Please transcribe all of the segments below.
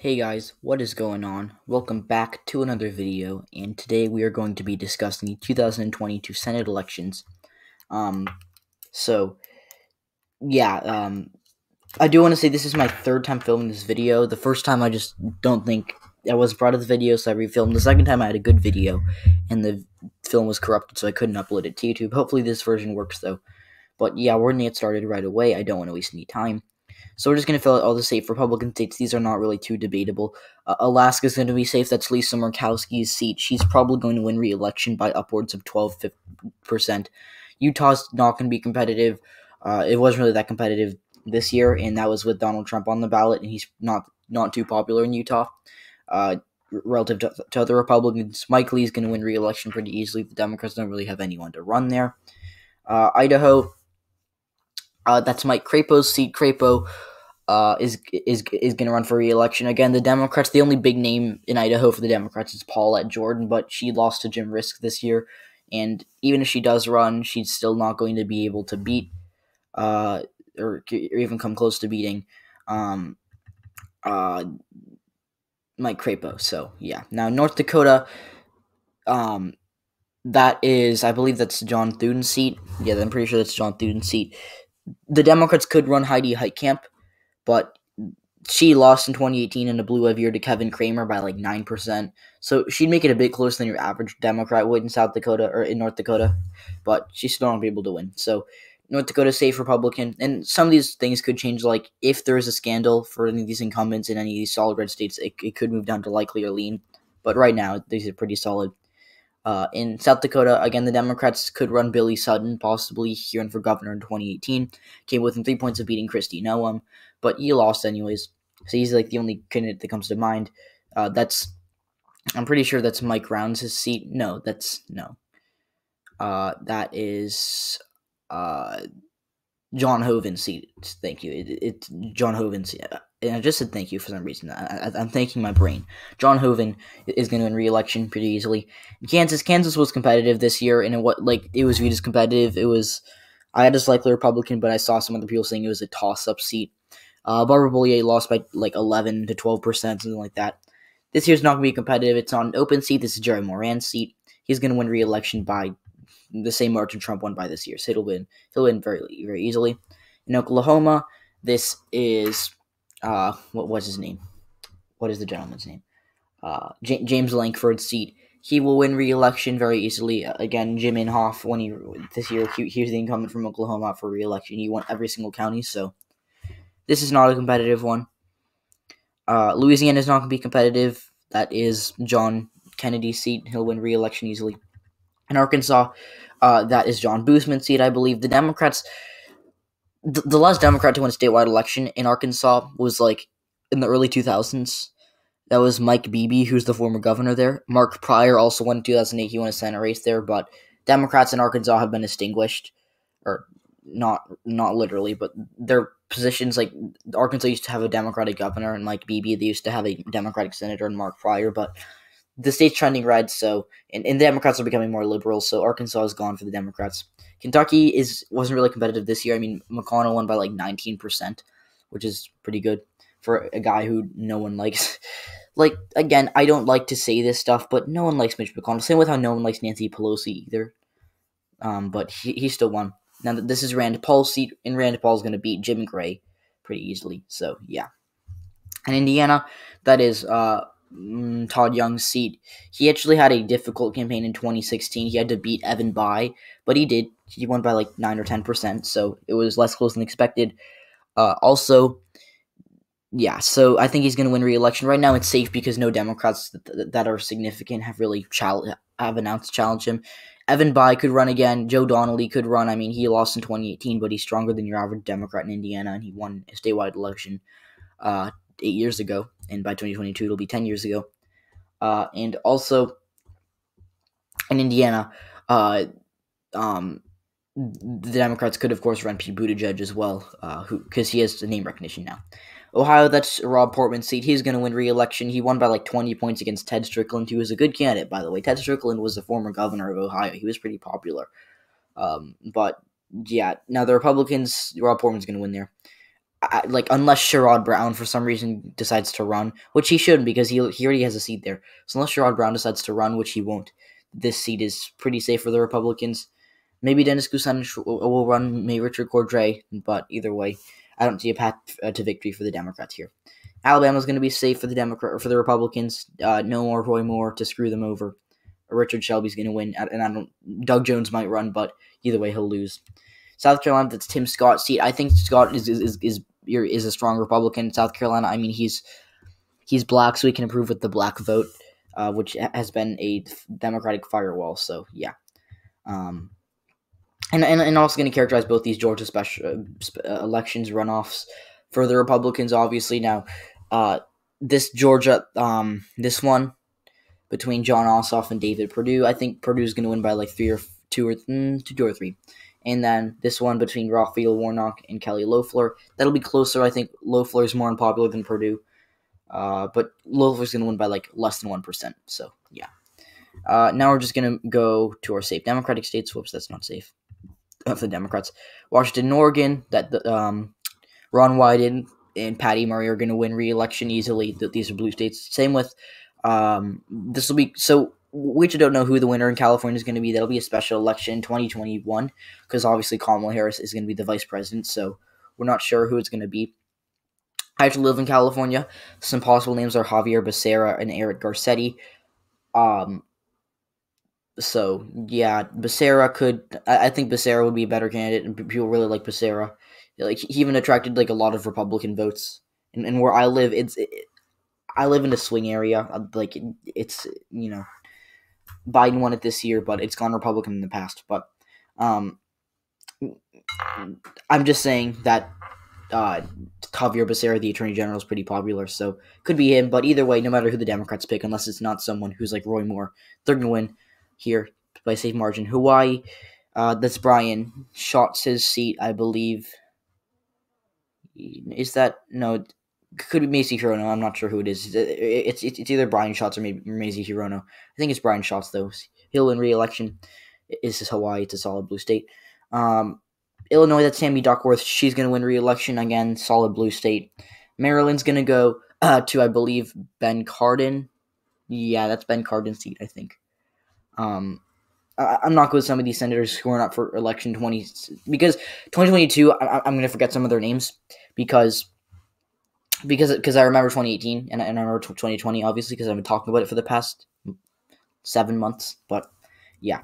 Hey guys, what is going on? Welcome back to another video, and today we are going to be discussing the 2022 Senate elections. Um, so yeah, I do want to say this is my third time filming this video. The first time I just don't think I wasn't proud of the video, so I refilmed. The second time I had a good video, and the film was corrupted, so I couldn't upload it to YouTube. Hopefully this version works though. But yeah, we're gonna get started right away. I don't want to waste any time. So we're just going to fill out all the safe Republican states. These are not really too debatable. Alaska's going to be safe. That's Lisa Murkowski's seat. She's probably going to win re-election by upwards of 12%. Utah's not going to be competitive. It wasn't really that competitive this year, and that was with Donald Trump on the ballot, and he's not too popular in Utah. Relative to other Republicans, Mike Lee's going to win re-election pretty easily. The Democrats don't really have anyone to run there. Idaho, that's Mike Crapo's seat. Crapo is going to run for re-election again. The Democrats, the only big name in Idaho for the Democrats is Paulette Jordan, but she lost to Jim Risk this year, and even if she does run, she's still not going to be able to beat or even come close to beating uh, Mike Crapo. So yeah, now North Dakota, that is, I believe that's John Thuden's seat. Yeah, I'm pretty sure that's John Thuden's seat. The Democrats could run Heidi Heitkamp, but she lost in 2018 in a blue wave year to Kevin Cramer by like 9%. So she'd make it a bit closer than your average Democrat would in South Dakota or in North Dakota, but she's still not be able to win. So North Dakota safe Republican, and some of these things could change. Like if there is a scandal for any of these incumbents in any of these solid red states, it could move down to likely or lean. But right now, these are pretty solid. In South Dakota, again, the Democrats could run Billy Sutton, possibly hearing for governor in 2018. Came within 3 points of beating Kristi Noem, but he lost anyways. So he's like the only candidate that comes to mind. I'm pretty sure that's Mike Rounds' seat. No, no. That is John Hoeven's seat. Thank you. It's John Hoeven's seat. And I just said thank you for some reason. I'm thanking my brain. John Hoeven is going to win re-election pretty easily. Kansas was competitive this year, and it was viewed as competitive. I had a likely Republican, but I saw some other people saying it was a toss-up seat. Barbara Bollier lost by like 11 to 12%, something like that. This year's not going to be competitive. It's on an open seat. This is Jerry Moran's seat. He's going to win re-election by the same margin Trump won by this year. So he'll win very, very easily. In Oklahoma, this is what was his name? What is the gentleman's name? James Lankford's seat. He will win re-election very easily. Again, Jim Inhofe, this year, he was the incumbent from Oklahoma for re-election. He won every single county, so this is not a competitive one. Louisiana is not going to be competitive. That is John Kennedy's seat. He'll win re-election easily. In Arkansas, that is John Boozman's seat, I believe. The Democrats, the last Democrat to win a statewide election in Arkansas was like in the early 2000s. That was Mike Beebe, who's the former governor there. Mark Pryor also won in 2008. He won a Senate race there, but Democrats in Arkansas have been extinguished, or not literally, but their positions, like Arkansas used to have a Democratic governor and Mike Beebe. They used to have a Democratic senator and Mark Pryor, but the state's trending red, so and the Democrats are becoming more liberal, so Arkansas is gone for the Democrats. Kentucky wasn't really competitive this year. I mean, McConnell won by like 19%, which is pretty good for a guy who no one likes. Like, again, I don't like to say this stuff, but no one likes Mitch McConnell. Same with how no one likes Nancy Pelosi either. But he still won. Now, this is Rand Paul's seat, and Rand Paul's going to beat Jim Gray pretty easily. So, yeah. In Indiana, that is Todd Young's seat. He actually had a difficult campaign in 2016. He had to beat Evan Bayh, but he did. He won by like 9 or 10%, so it was less close than expected. Also, yeah, so I think he's going to win re-election. Right now, it's safe because no Democrats that are significant have really have announced to challenge him. Evan Bayh could run again. Joe Donnelly could run. I mean, he lost in 2018, but he's stronger than your average Democrat in Indiana, and he won a statewide election 8 years ago, and by 2022, it'll be 10 years ago. And also, in Indiana, the Democrats could, of course, run Pete Buttigieg as well, because he has the name recognition now. Ohio, that's Rob Portman's seat. He's going to win re-election. He won by like 20 points against Ted Strickland, who was a good candidate, by the way. Ted Strickland was the former governor of Ohio. He was pretty popular. But, yeah, now the Republicans, Rob Portman's going to win there. like unless Sherrod Brown for some reason decides to run, which he shouldn't because he already has a seat there. So unless Sherrod Brown decides to run, which he won't, this seat is pretty safe for the Republicans. Maybe Dennis Kucinich will run, maybe Richard Cordray, but either way, I don't see a path to victory for the Democrats here. Alabama's going to be safe for the Republicans. No more Roy Moore to screw them over. Richard Shelby's going to win, and Doug Jones might run, but either way, he'll lose. South Carolina, that's Tim Scott's seat. I think Scott is a strong Republican in South Carolina. I mean, he's black, so he can improve with the black vote, which has been a Democratic firewall. So yeah, and also going to characterize both these Georgia special elections runoffs for the Republicans. Obviously, now this Georgia, this one between Jon Ossoff and David Perdue, I think Purdue's going to win by like two or three. And then this one between Raphael Warnock and Kelly Loeffler, that'll be closer. I think Loeffler is more unpopular than Perdue, but Loeffler's going to win by like less than 1%. So yeah. Now we're just going to go to our safe Democratic states. Whoops, that's not safe for the Democrats. Washington and Oregon, that Ron Wyden and Patty Murray are going to win re-election easily. These are blue states. Same with this will be so. We just don't know who the winner in California is going to be. That'll be a special election in 2021 because obviously Kamala Harris is going to be the vice president, so we're not sure who it's going to be. I actually live in California. Some possible names are Javier Becerra and Eric Garcetti. So yeah, Becerra could. I think Becerra would be a better candidate, and people really like Becerra. Like he even attracted like a lot of Republican votes, and where I live, I live in a swing area. Like it's Biden won it this year, but it's gone Republican in the past. But I'm just saying that Javier Becerra, the Attorney General, is pretty popular, so could be him. But either way, no matter who the Democrats pick, unless it's not someone who's like Roy Moore, they're going to win here by safe margin. Hawaii, that's Brian Schatz's seat, I believe. Is that no? Could be Macy Hirono. I'm not sure who it is. It's either Brian Schatz or maybe Macy Hirono. I think it's Brian Schatz though. He'll win re-election. This is Hawaii. It's a solid blue state. Illinois, that's Tammy Duckworth. She's going to win re-election again. Solid blue state. Maryland's going to go to, I believe, Ben Cardin. Yeah, that's Ben Cardin's seat, I think. I'm not good with some of these senators who are up for election 2022. I'm going to forget some of their names because I remember 2018 and I remember 2020, obviously, because I've been talking about it for the past 7 months. But yeah,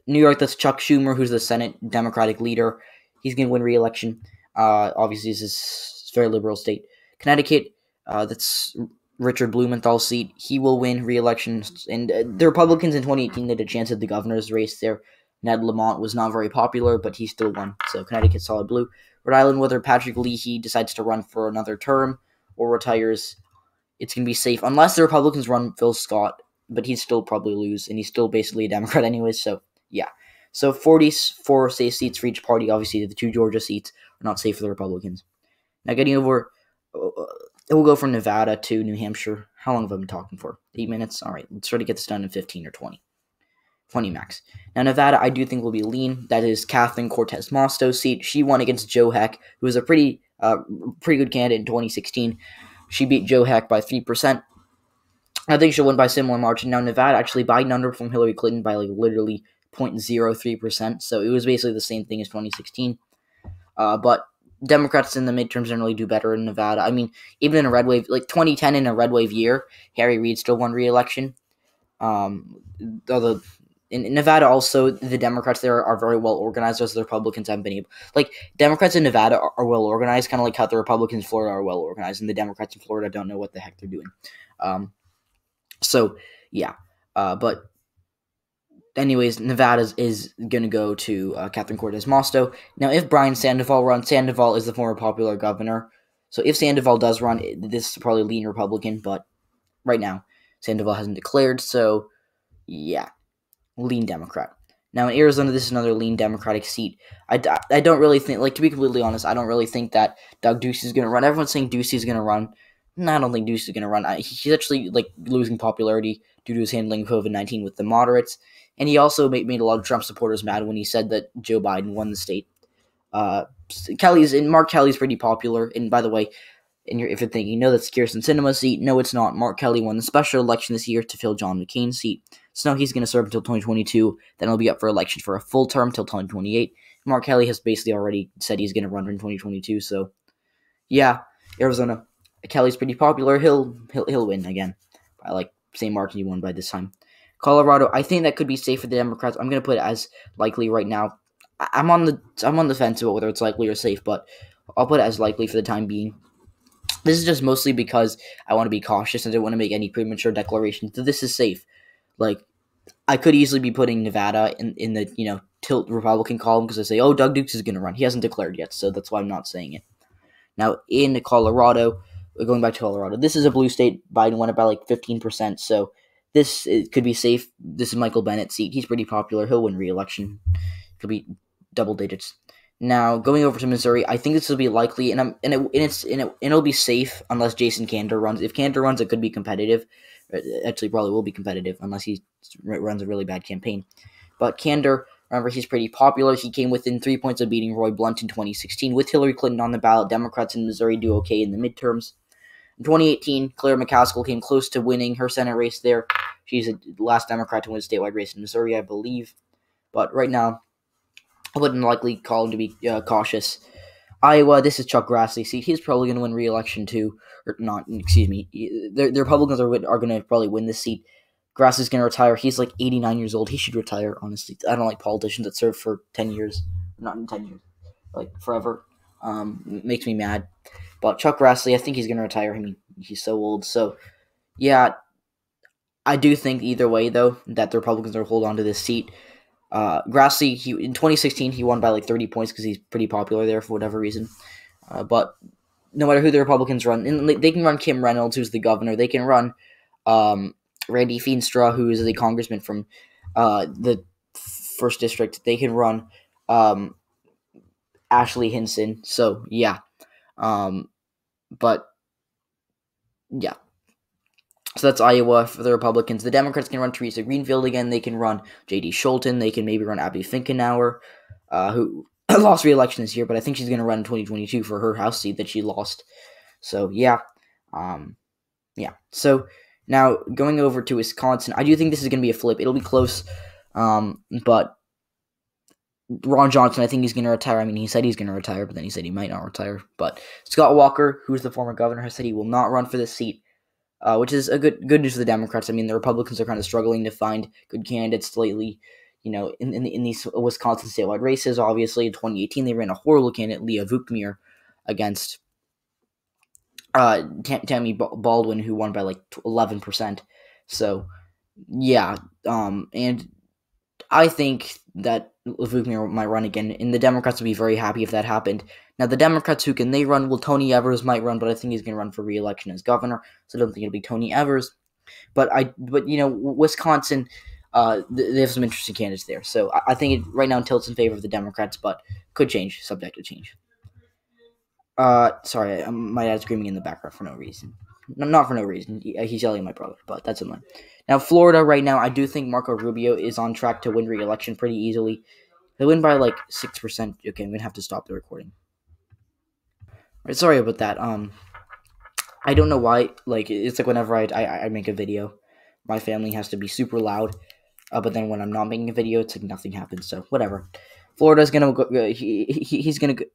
New York, that's Chuck Schumer, who's the Senate Democratic leader. He's going to win re-election. Obviously, this is a very liberal state. Connecticut, that's Richard Blumenthal's seat. He will win re-election. And the Republicans in 2018 had a chance at the governor's race there. Ned Lamont was not very popular, but he still won. So Connecticut, solid blue. Rhode Island, whether Patrick Leahy decides to run for another term or retires, it's going to be safe. Unless the Republicans run Phil Scott, but he'd still probably lose, and he's still basically a Democrat anyways, so yeah. So 44 safe seats for each party. Obviously, the 2 Georgia seats are not safe for the Republicans. Now getting over, we'll go from Nevada to New Hampshire. How long have I been talking for? 8 minutes? All right, let's try to get this done in 15 or 20. 20 max. Now, Nevada, I do think will be lean. That is Catherine Cortez Masto's seat. She won against Joe Heck, who was a pretty good candidate in 2016. She beat Joe Heck by 3%. I think she'll win by a similar margin. Now, Nevada, actually, Biden underperformed Hillary Clinton by like literally 0.03%, so it was basically the same thing as 2016. But Democrats in the midterms generally do better in Nevada. I mean, even in a red wave, like 2010 in a red wave year, Harry Reid still won re-election. Although in Nevada also, the Democrats there are very well organized, as the Republicans haven't been able. Like, Democrats in Nevada are well organized, kind of like how the Republicans in Florida are well organized, and the Democrats in Florida don't know what the heck they're doing. So, yeah. But anyways, Nevada is going to go to Catherine Cortez Masto. Now, if Brian Sandoval runs, Sandoval is the former popular governor. So if Sandoval does run, this is probably lean Republican, but right now, Sandoval hasn't declared, so yeah, lean Democrat. Now, in Arizona, this is another lean Democratic seat. I don't really think, like, to be completely honest, I don't really think that Doug Ducey is going to run. Everyone's saying Ducey is going to run. No, I don't think Ducey is going to run. He's actually, like, losing popularity due to his handling of COVID-19 with the moderates. And he also made a lot of Trump supporters mad when he said that Joe Biden won the state. Mark Kelly's pretty popular. And by the way, if you're thinking, no, that's Kyrsten Sinema's seat. No, it's not. Mark Kelly won the special election this year to fill John McCain's seat. So now he's going to serve until 2022. Then he'll be up for election for a full term till 2028. Mark Kelly has basically already said he's going to run in 2022. So, yeah, Arizona. Kelly's pretty popular. He'll win again. I like St. Martin. He won by this time. Colorado. I think that could be safe for the Democrats. I'm going to put it as likely right now. I'm on the fence about whether it's likely or safe, but I'll put it as likely for the time being. This is just mostly because I want to be cautious and I don't want to make any premature declarations that this is safe. Like, I could easily be putting Nevada in the, tilt Republican column because I say, oh, Doug Dukes is going to run. He hasn't declared yet, so that's why I'm not saying it. Now, in Colorado, going back to Colorado, this is a blue state. Biden won it by like 15%, so it could be safe. This is Michael Bennett's seat. He's pretty popular. He'll win re-election. It'll be double digits. Now, going over to Missouri, I think this will be likely, and it'll be safe unless Jason Kander runs. If Kander runs, it could be competitive. Actually, probably will be competitive unless he runs a really bad campaign. But Kander, remember, he's pretty popular. He came within 3 points of beating Roy Blunt in 2016. With Hillary Clinton on the ballot, Democrats in Missouri do okay in the midterms. In 2018, Claire McCaskill came close to winning her Senate race there. She's the last Democrat to win a statewide race in Missouri, I believe. But right now, I wouldn't likely call him to be cautious. Iowa, this is Chuck Grassley's seat. He's probably going to win re-election too. Or not, excuse me. The Republicans are going to probably win this seat. Grassley's going to retire. He's like 89 years old. He should retire, honestly. I don't like politicians that serve for 10 years. Not in 10 years. Like, forever. Makes me mad. But Chuck Grassley, I think he's going to retire. I mean, he's so old. So, yeah. I do think either way, though, that the Republicans will hold on to this seat. Grassley, in 2016, he won by like 30 points because he's pretty popular there for whatever reason. But no matter who the Republicans run, and they can run Kim Reynolds, who's the governor. They can run Randy Feenstra, who is a congressman from the 1st District. They can run Ashley Hinson. So, yeah. But, yeah. So that's Iowa for the Republicans. The Democrats can run Teresa Greenfield again. They can run J.D. Scholten. They can maybe run Abby Finkenauer, who lost re-election this year, but I think she's going to run in 2022 for her House seat that she lost. So, yeah. So, now, going over to Wisconsin, I do think this is going to be a flip. It'll be close, but Ron Johnson, I think he's going to retire. I mean, he said he's going to retire, but then he said he might not retire. But Scott Walker, who's the former governor, has said he will not run for this seat. Which is a good news for the Democrats. I mean, the Republicans are kind of struggling to find good candidates lately. In these Wisconsin statewide races, obviously in 2018 they ran a horrible candidate, Leah Vukmir, against Tammy Baldwin, who won by like 11%. So, yeah, and I think that Vukmir might run again, and the Democrats would be very happy if that happened. Now, the Democrats, who can they run? Well, Tony Evers might run, but I think he's going to run for re-election as governor, so I don't think it'll be Tony Evers. But Wisconsin, they have some interesting candidates there, so I think it right now tilts in favor of the Democrats, but could change, subject to change. Sorry, my dad's screaming in the background for no reason. Not for no reason. He's yelling at my brother, but that's annoying. Now, Florida, right now, I do think Marco Rubio is on track to win re-election pretty easily. He'll win by like 6%. Okay, I'm going to have to stop the recording. Right, sorry about that. I don't know why. Like, it's like whenever I make a video, my family has to be super loud. But then when I'm not making a video, it's like nothing happens. So, whatever. Florida's going to go. He's going to go.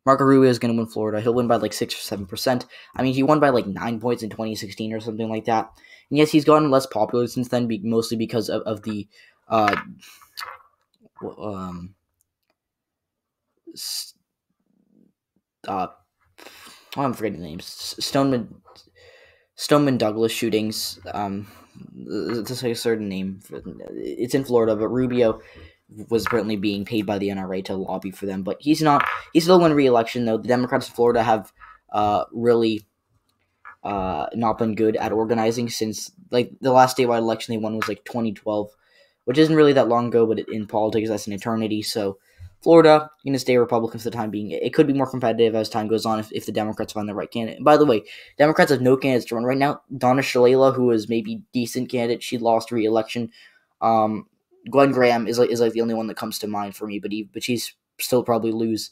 Marco Rubio is going to win Florida. He'll win by like 6 or 7%. I mean, he won by like 9 points in 2016 or something like that. And yes, he's gotten less popular since then, mostly because of the I'm forgetting the names. Stoneman Douglas shootings. It's like a certain name. It's in Florida, but Rubio was apparently being paid by the NRA to lobby for them, but he's not. He's still win re-election though. The Democrats in Florida have really not been good at organizing since like the last statewide election they won was like 2012, which isn't really that long ago, but in politics that's an eternity. So Florida going to stay Republican for the time being. It could be more competitive as time goes on if the Democrats find the right candidate. And by the way, Democrats have no candidates to run right now. Donna Shalala, who is maybe decent candidate, she lost re-election. Glenn Graham is like the only one that comes to mind for me, but she's still probably lose.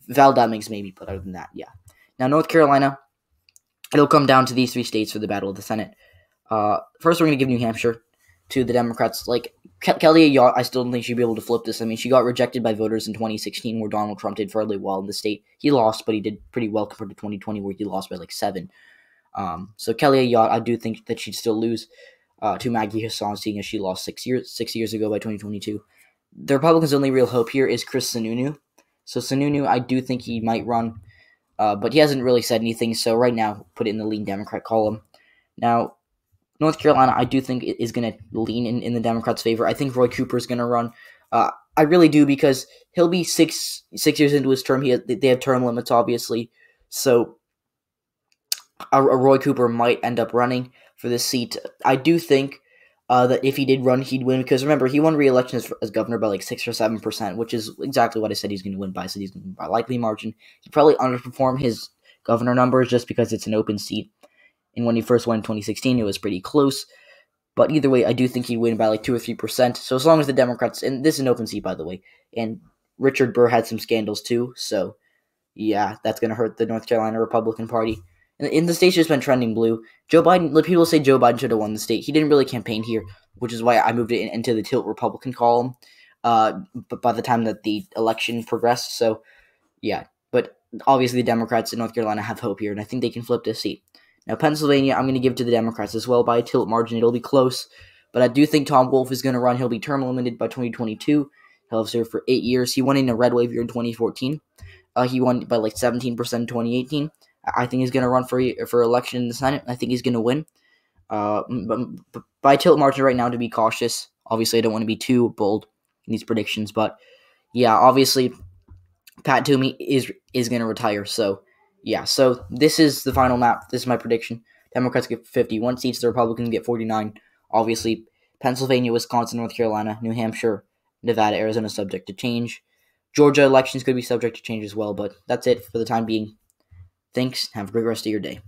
Val Demings maybe, but other than that, yeah. Now North Carolina, it'll come down to these three states for the battle of the Senate. First, we're going to give New Hampshire to the Democrats. Like, Kelly Ayotte, I still don't think she'd be able to flip this. I mean, she got rejected by voters in 2016, where Donald Trump did fairly well in the state. He lost, but he did pretty well compared to 2020, where he lost by like 7. So Kelly Ayotte, I do think that she'd still lose to Maggie Hassan, seeing as she lost 6 years ago by 2022. The Republicans' only real hope here is Chris Sununu. So Sununu, I do think he might run, but he hasn't really said anything. So right now, put it in the lean Democrat column. Now, North Carolina, I do think is going to lean in the Democrats' favor. I think Roy Cooper is going to run. I really do, because he'll be six years into his term. They have term limits, obviously. So Roy Cooper might end up running for this seat. I do think that if he did run, he'd win, because remember, he won re-election as governor by like 6 or 7%, which is exactly what I said he's going to win by. I said he's going to win by a likely margin. He probably underperformed his governor numbers just because it's an open seat. And when he first won in 2016, it was pretty close. But either way, I do think he'd win by like 2 or 3%. So as long as the Democrats, and this is an open seat, by the way, and Richard Burr had some scandals too, so yeah, that's going to hurt the North Carolina Republican Party. And the state's just been trending blue. Joe Biden, people say Joe Biden should have won the state. He didn't really campaign here, which is why I moved it into the tilt Republican column. But by the time that the election progressed, so yeah. But obviously, the Democrats in North Carolina have hope here, and I think they can flip this seat. Now, Pennsylvania, I'm going to give to the Democrats as well by a tilt margin. It'll be close, but I do think Tom Wolf is going to run. He'll be term limited by 2022. He'll have served for 8 years. He won in a red wave year in 2014. He won by like 17% in 2018. I think he's going to run for election in the Senate. I think he's going to win. But by tilt margin right now, to be cautious. Obviously, I don't want to be too bold in these predictions, but yeah, obviously, Pat Toomey is going to retire. So yeah, so this is the final map. This is my prediction. Democrats get 51 seats. The Republicans get 49. Obviously, Pennsylvania, Wisconsin, North Carolina, New Hampshire, Nevada, Arizona subject to change. Georgia elections could be subject to change as well, but that's it for the time being. Thanks. Have a great rest of your day.